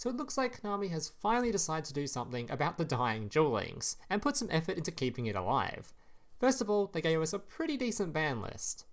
So it looks like Konami has finally decided to do something about the dying Duel Links, and put some effort into keeping it alive. First of all, they gave us a pretty decent ban list.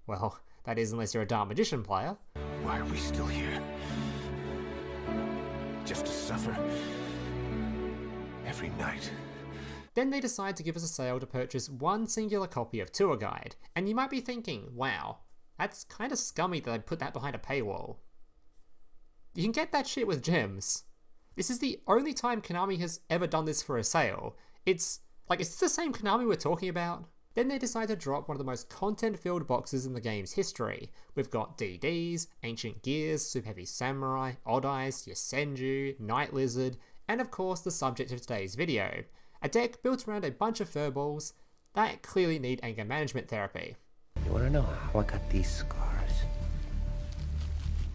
Well, that is unless you're a Dark Magician player. Why are we still here? Just to suffer? Every night. Then they decide to give us a sale to purchase one singular copy of Tour Guide, and you might be thinking, wow, that's kinda scummy that they put that behind a paywall. You can get that shit with gems. This is the only time Konami has ever done this for a sale. Is this the same Konami we're talking about? Then they decide to drop one of the most content-filled boxes in the game's history. We've got DDs, Ancient Gears, Super Heavy Samurai, Odd Eyes, Yasenju, Night Lizard, and of course the subject of today's video. A deck built around a bunch of furballs that clearly need anger management therapy. You wanna know how I got these scars?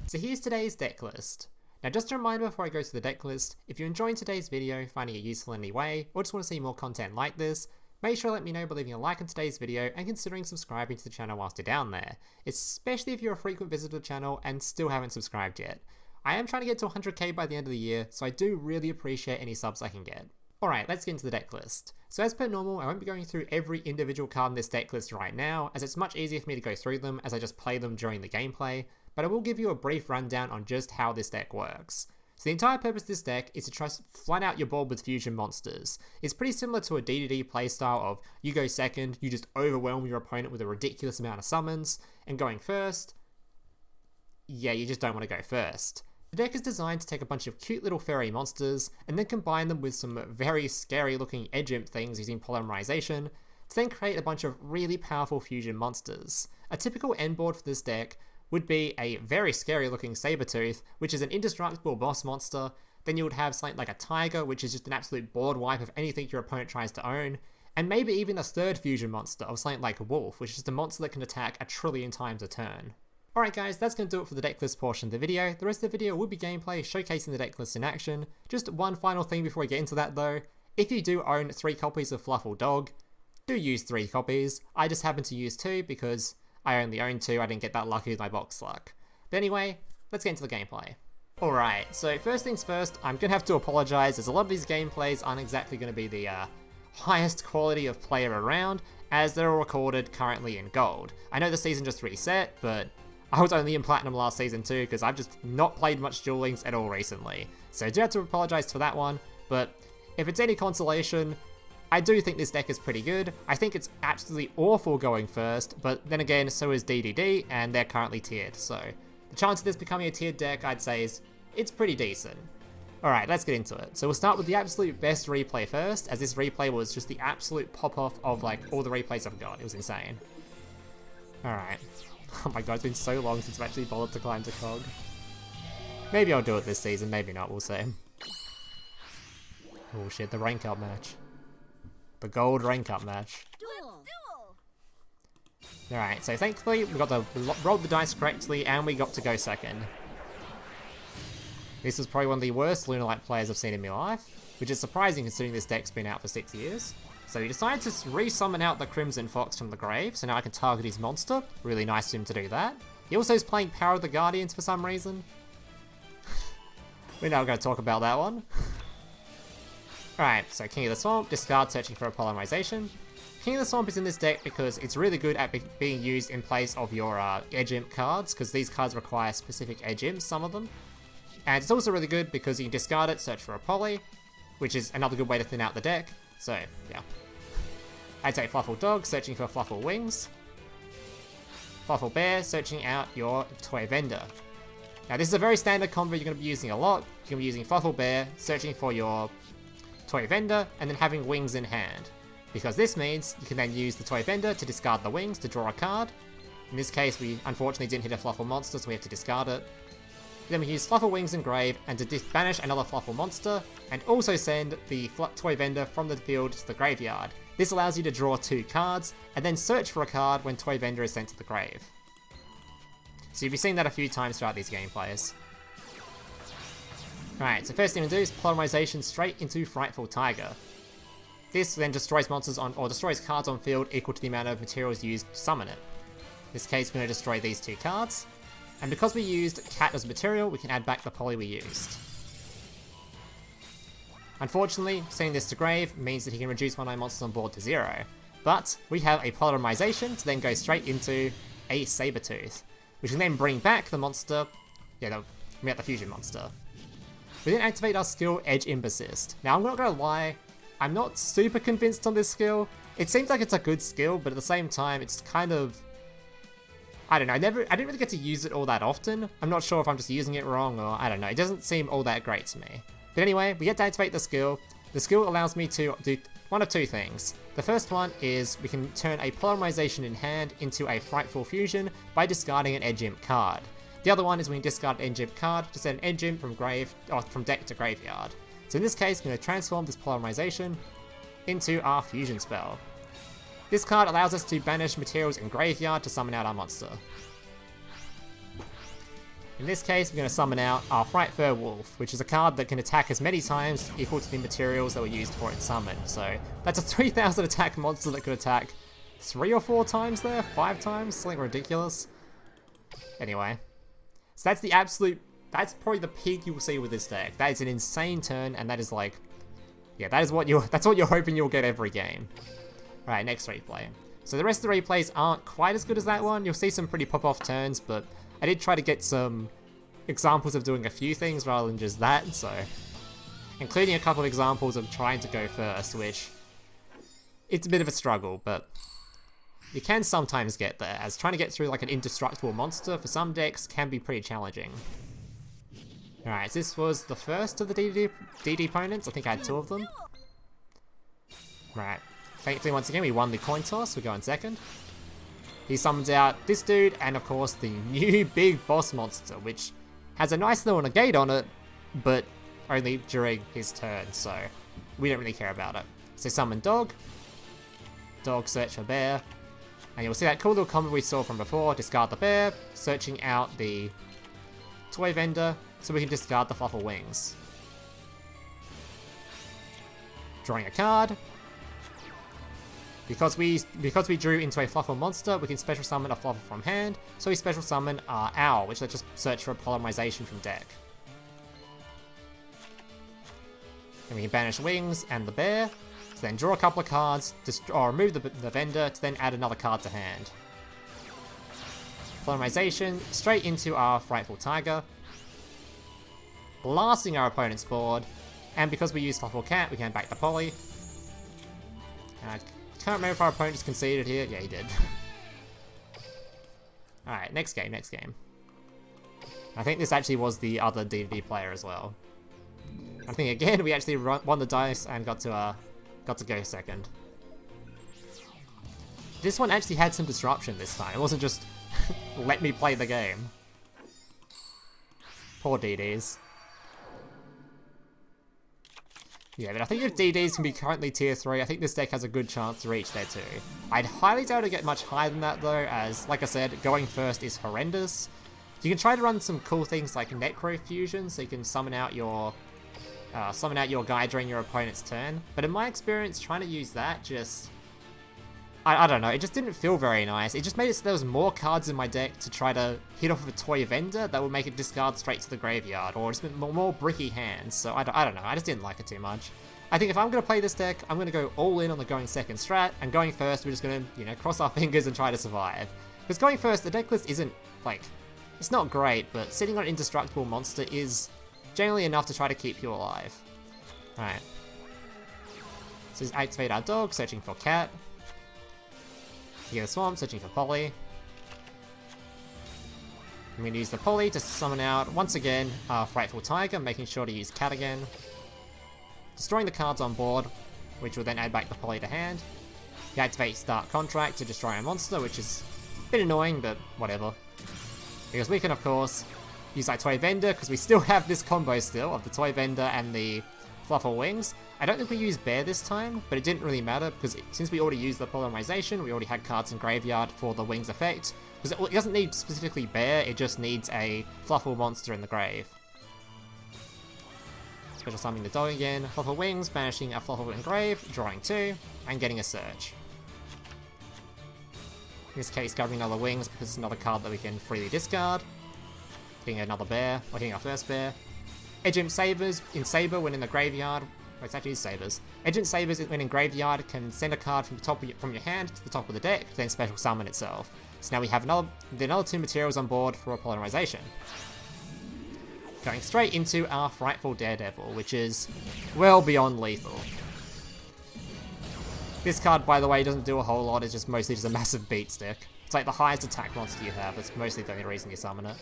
So here's today's deck list. Now just a reminder before I go through the deck list, if you're enjoying today's video, finding it useful in any way, or just want to see more content like this, make sure to let me know by leaving a like on today's video and considering subscribing to the channel whilst you're down there, especially if you're a frequent visitor to the channel and still haven't subscribed yet. I am trying to get to 100k by the end of the year, so I do really appreciate any subs I can get. Alright, let's get into the deck list. So as per normal, I won't be going through every individual card in this deck list right now, as it's much easier for me to go through them as I just play them during the gameplay, but I will give you a brief rundown on just how this deck works. So the entire purpose of this deck is to try to flat out your board with fusion monsters. It's pretty similar to a DDD playstyle of you go second, you just overwhelm your opponent with a ridiculous amount of summons, and going first, yeah, you just don't want to go first. The deck is designed to take a bunch of cute little fairy monsters, and then combine them with some very scary looking edge imp things using Polymerization, to then create a bunch of really powerful fusion monsters. A typical end board for this deck would be a very scary looking Sabre-tooth, which is an indestructible boss monster. Then you would have something like a Tiger, which is just an absolute board wipe of anything your opponent tries to own, and maybe even a third fusion monster of something like Wolf, which is just a monster that can attack 1,000,000,000,000 times a turn. Alright guys, that's going to do it for the decklist portion of the video. The rest of the video will be gameplay showcasing the decklist in action. Just one final thing before we get into that though, if you do own 3 copies of Fluffal Dog, do use 3 copies. I just happen to use 2 because I only own 2, I didn't get that lucky with my box luck. But anyway, let's get into the gameplay. Alright, so first things first, I'm going to have to apologise as a lot of these gameplays aren't exactly going to be the highest quality of player around, as they're all recorded currently in gold. I know the season just reset, but I was only in Platinum last season too, because I've just not played much Duel Links at all recently. So I do have to apologise for that one, but if it's any consolation, I do think this deck is pretty good. I think it's absolutely awful going first, but then again, so is DDD, and they're currently tiered, so the chance of this becoming a tiered deck, I'd say, it's pretty decent. Alright, let's get into it. So we'll start with the absolute best replay first, as this replay was just the absolute pop-off of like all the replays I've got. It was insane. Alright. Oh my god, it's been so long since I've actually bothered to climb to Cog. Maybe I'll do it this season, maybe not, we'll see. Oh shit, the rank up match. The gold rank up match. Alright, so thankfully we got to roll the dice correctly and we got to go second. This was probably one of the worst Lunalight players I've seen in my life, which is surprising considering this deck's been out for 6 years. So he decided to re-summon out the Crimson Fox from the grave, so now I can target his monster. Really nice of him to do that. He also is playing Power of the Guardians for some reason. We're now going to talk about that one. Alright, so King of the Swamp, discard searching for a Polymerization. King of the Swamp is in this deck because it's really good at being used in place of your Edge Imp cards, because these cards require specific Edge Imps, some of them. And it's also really good because you can discard it, search for a Poly, which is another good way to thin out the deck. So, yeah. I take Fluffal Dog, searching for Fluffal Wings. Fluffal Bear, searching out your toy vendor. Now this is a very standard combo you're going to be using a lot. You're going to be using Fluffal Bear, searching for your toy vendor, and then having wings in hand. Because this means you can then use the toy vendor to discard the wings to draw a card. In this case, we unfortunately didn't hit a Fluffal monster, so we have to discard it. Then we use Fluffal Wings and Grave, and to banish another Fluffal monster, and also send the toy vendor from the field to the graveyard. This allows you to draw 2 cards, and then search for a card when toy vendor is sent to the grave. So you'll be seeing that a few times throughout these gameplays. Right, so first thing to do is Polymerization straight into Frightful Tiger. This then destroys monsters or destroys cards on field equal to the amount of materials used to summon it. In this case, we're going to destroy these 2 cards. And because we used Cat as material, we can add back the Poly we used. Unfortunately, sending this to grave means that he can reduce one of my monsters on board to 0. But we have a Polymerization to then go straight into a Sabre-tooth, which can then bring back the monster, bring out the fusion monster. We then activate our skill Edge Imp Assist. Now I'm not gonna lie, I'm not super convinced on this skill. It seems like it's a good skill, but at the same time it's kind of, I don't know, I didn't really get to use it all that often. I'm not sure if I'm just using it wrong or I don't know, it doesn't seem all that great to me. But anyway, we get to activate the skill. The skill allows me to do one of two things. The first one is we can turn a Polymerization in hand into a Frightful Fusion by discarding an Edge Imp card. The other one is we can discard an Edge Imp card to send an Edge Imp from deck to graveyard. So in this case, I'm going to transform this Polymerization into our Fusion spell. This card allows us to banish materials in graveyard to summon out our monster. In this case, we're going to summon out our Frightfur Wolf, which is a card that can attack as many times equal to the materials that were used for its summon. So that's a 3000 attack monster that could attack 3 or 4 times there? 5 times? Something ridiculous. Anyway. So that's probably the peak you will see with this deck. That is an insane turn, and that is like, that's what you're hoping you'll get every game. Alright, next replay. So the rest of the replays aren't quite as good as that one. You'll see some pretty pop-off turns, but I did try to get some examples of doing a few things rather than just that, so including a couple of examples of trying to go first, which it's a bit of a struggle, but you can sometimes get there, as trying to get through like an indestructible monster for some decks can be pretty challenging. Alright, so this was the first of the DD opponents. I think I had 2 of them. Right. Thankfully, once again, we won the coin toss. We go in second. He summons out this dude, and of course, the new big boss monster, which has a nice little negate on it, but only during his turn, so we don't really care about it. So summon Dog. Dog search for Bear. And you'll see that cool little combo we saw from before, discard the Bear, searching out the toy vendor, so we can discard the Fluffal Wings. Drawing a card. Because we drew into a Fluffal monster, we can special summon a Fluffal from hand, so we special summon our Owl, which lets us search for a Polymerization from deck. And we can banish Wings and the Bear, so then draw a couple of cards, or remove the vendor, to then add another card to hand. Polymerization, straight into our Frightful Tiger, blasting our opponent's board, and because we use Fluffal Cat, we can back the Poly. I can't remember if our opponent just conceded here. Yeah, he did. Alright, next game. I think this actually was the other D&D player as well. I think again, we actually won the dice and got to go second. This one actually had some disruption this time. It wasn't just let me play the game. Poor DDs. Yeah, but I think if DDs can be currently tier 3, I think this deck has a good chance to reach there too. I'd highly doubt it'll get much higher than that though, as, like I said, going first is horrendous. You can try to run some cool things like Necro Fusion, so you can summon out your guy during your opponent's turn. But in my experience, trying to use that just... I don't know, it just didn't feel very nice. It just made it so there was more cards in my deck to try to hit off of a toy vendor that would make it discard straight to the graveyard, or just more bricky hands, so I don't know, I just didn't like it too much. I think if I'm going to play this deck, I'm going to go all in on the going second strat, and going first, we're just going to, cross our fingers and try to survive. Because going first, the deck list isn't, it's not great, but sitting on an indestructible monster is generally enough to try to keep you alive. Alright. So let's activate our Dog, searching for Cat. Here the Swamp, searching for Poly. I'm going to use the Poly to summon out, once again, our Frightful Tiger, making sure to use Cat again. Destroying the cards on board, which will then add back the Poly to hand. You activate Start Contract to destroy a monster, which is a bit annoying, but whatever. Because we can, of course, use our Toy Vendor, because we still have this combo still, of the Toy Vendor and the Fluffal Wings. I don't think we used Bear this time, but it didn't really matter, because since we already used the Polymerization, we already had cards in graveyard for the Wings effect. Because it doesn't need specifically Bear, it just needs a Fluffal monster in the grave. Special summoning the Dog again, Fluffal Wings, banishing a Fluffal in grave, drawing 2, and getting a search. In this case, grabbing another Wings because it's another card that we can freely discard. Hitting another Bear, or hitting our first Bear. Edge Imp Sabres in Sabre when in the graveyard It's actually Sabres. Imp Sabres, when in graveyard, can send a card from your hand to the top of the deck, then special summon itself. So now we have another 2 materials on board for a Polymerization. Going straight into our Frightful Daredevil, which is well beyond lethal. This card, by the way, doesn't do a whole lot, it's just mostly just a massive beat stick. It's like the highest attack monster you have, that's mostly the only reason you summon it.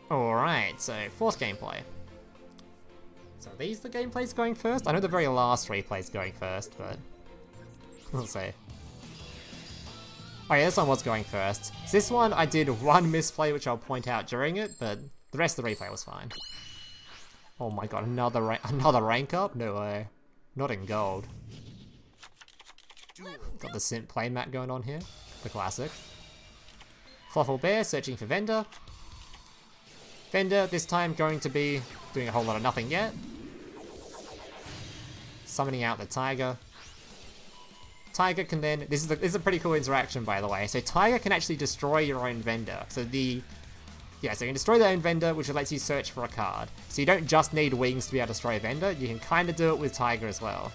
Alright, so 4th gameplay. So are these the gameplays going first? I know the very last replay's going first, but we'll see. Oh yeah, this one was going first. So this one I did one misplay which I'll point out during it, but the rest of the replay was fine. Oh my god, another rank up? No way. Not in gold. Got the Simp playmat going on here. The classic. Fluffal Bear searching for vendor. Vendor this time going to be doing a whole lot of nothing yet. Summoning out the Tiger. Tiger can then, this is a pretty cool interaction by the way, so Tiger can actually destroy your own vendor. So so you can destroy their own vendor, which lets you search for a card. So you don't just need Wings to be able to destroy a vendor, you can kind of do it with Tiger as well.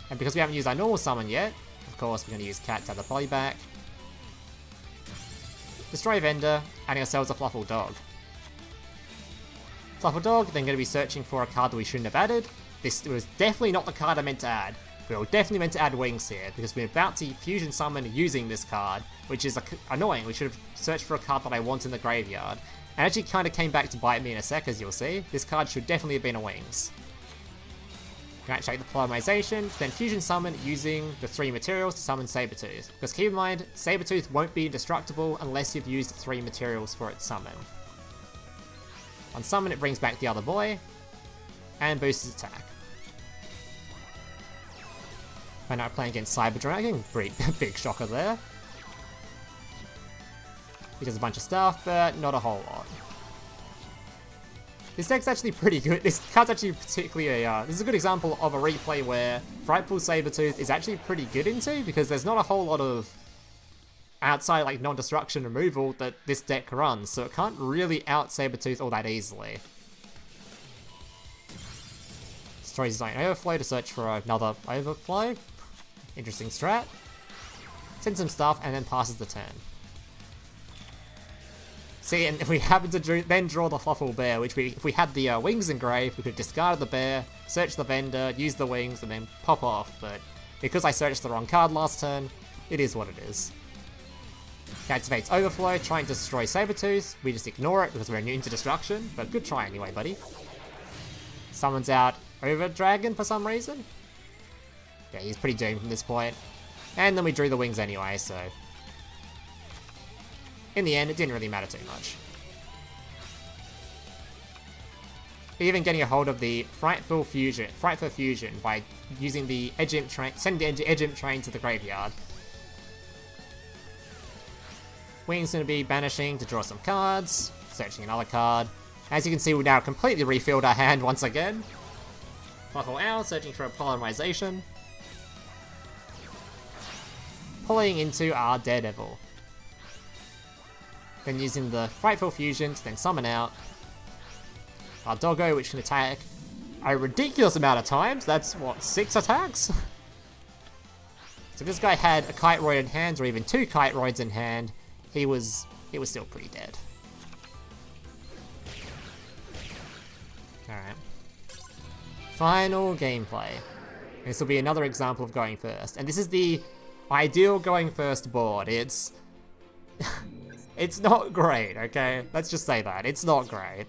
And because we haven't used our normal summon yet, of course we're going to use Cat to have the Poly back. Destroy a vendor, adding ourselves a Fluffal Dog. Fluffal Dog, then going to be searching for a card that we shouldn't have added. This was definitely not the card I meant to add. We were definitely meant to add Wings here, because we're about to Fusion Summon using this card, which is annoying. We should have searched for a card that I want in the graveyard. And actually kind of came back to bite me in a sec, as you'll see. This card should definitely have been a Wings. Can activate the Polymerization, then Fusion Summon using the 3 materials to summon Sabre-tooth. Because keep in mind, Sabre-tooth won't be indestructible unless you've used 3 materials for its summon. On summon, it brings back the other boy, and boosts his attack. Right now playing against Cyber Dragon, big shocker there. He does a bunch of stuff, but not a whole lot. This deck's actually pretty good. This card's actually particularly this is a good example of a replay where Frightful Sabre-tooth is actually pretty good into, because there's not a whole lot of outside like non-destruction removal that this deck runs, so it can't really out Sabre-tooth all that easily. Destroys his own overflow to search for another overflow. Interesting strat. Sends some stuff and then passes the turn. See, and if we happen to then draw the Fluffal Bear, which if we had the Wings engraved, we could discard the bear, search the vendor, use the Wings, and then pop off, but because I searched the wrong card last turn, it is what it is. Activates Overflow, trying to destroy Sabre-tooth. We just ignore it because we're immune to destruction, but good try anyway, buddy. Summons out Over Dragon for some reason. Yeah, he's pretty doomed from this point. And then we drew the Wings anyway, so in the end, it didn't really matter too much. Even getting a hold of the Frightfur Fusion by using the Imp Chain, sending the Imp Chain to the graveyard. Wings going to be banishing to draw some cards, searching another card. As you can see, we've now completely refilled our hand once again. Fluffal Owl searching for a Polymerization. Pulling into our Daredevil. Then using the Frightfur Fusion to then summon out our Doggo, which can attack a ridiculous amount of times. That's, what, 6 attacks? So if this guy had a Kite Roid in hand, or even 2 Kite Roids in hand, he was still pretty dead. Alright. Final gameplay. This will be another example of going first. And this is the ideal going first board. It's not great, okay? Let's just say that. It's not great.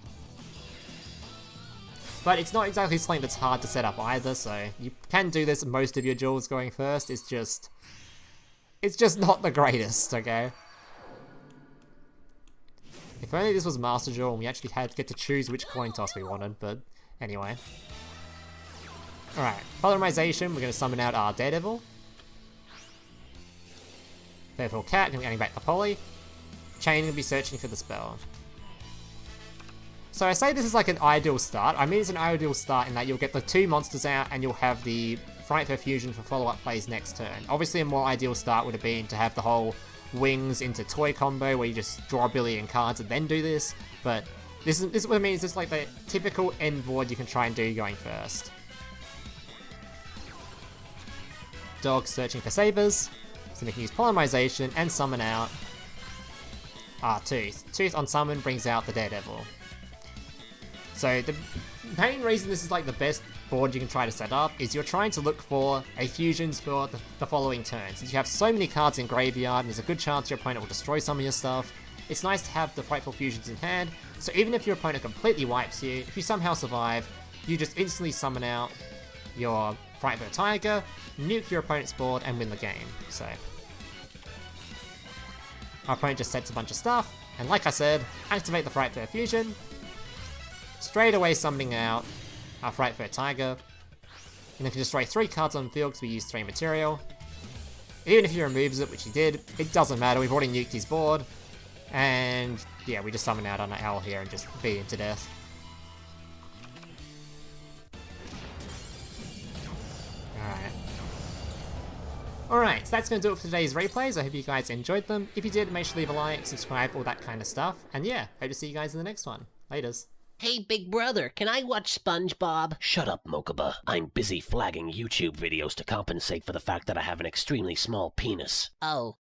But it's not exactly something that's hard to set up either, so you can do this in most of your duels going first. It's just not the greatest, okay? If only this was Master Duel and we actually had to get to choose which coin toss we wanted, but anyway. Alright, Polymerization, we're going to summon out our Daredevil. Fluffal Cat, going to be getting back the Poly. Chain going to be searching for the spell. So I say this is like an ideal start. I mean it's an ideal start in that you'll get the 2 monsters out and you'll have the Frightfur Fusion for follow-up plays next turn. Obviously a more ideal start would have been to have the whole Wings into toy combo where you just draw a billion cards and then do this, but This is what I mean, it's just like the typical end board you can try and do going first. Dog searching for Sabres, so we can use Polymerization and summon out Tooth. Tooth on summon brings out the Daredevil. So the main reason this is like the best board you can try to set up is you're trying to look for a fusions for the following turn. Since you have so many cards in graveyard and there's a good chance your opponent will destroy some of your stuff, it's nice to have the Frightful Fusions in hand, so even if your opponent completely wipes you, if you somehow survive, you just instantly summon out your Frightfur Tiger, nuke your opponent's board, and win the game. So our opponent just sets a bunch of stuff, and like I said, activate the Frightfur Fusion, straight away summoning out our Frightfur Tiger, and then can destroy 3 cards on the field because we used 3 material. Even if he removes it, which he did, it doesn't matter, we've already nuked his board, and yeah, we just summon out on an owl here and just beat him to death. Alright, so that's going to do it for today's replays. I hope you guys enjoyed them. If you did, make sure to leave a like, subscribe, all that kind of stuff. And yeah, hope to see you guys in the next one. Laters. Hey, big brother, can I watch SpongeBob? Shut up, Mokuba. I'm busy flagging YouTube videos to compensate for the fact that I have an extremely small penis. Oh.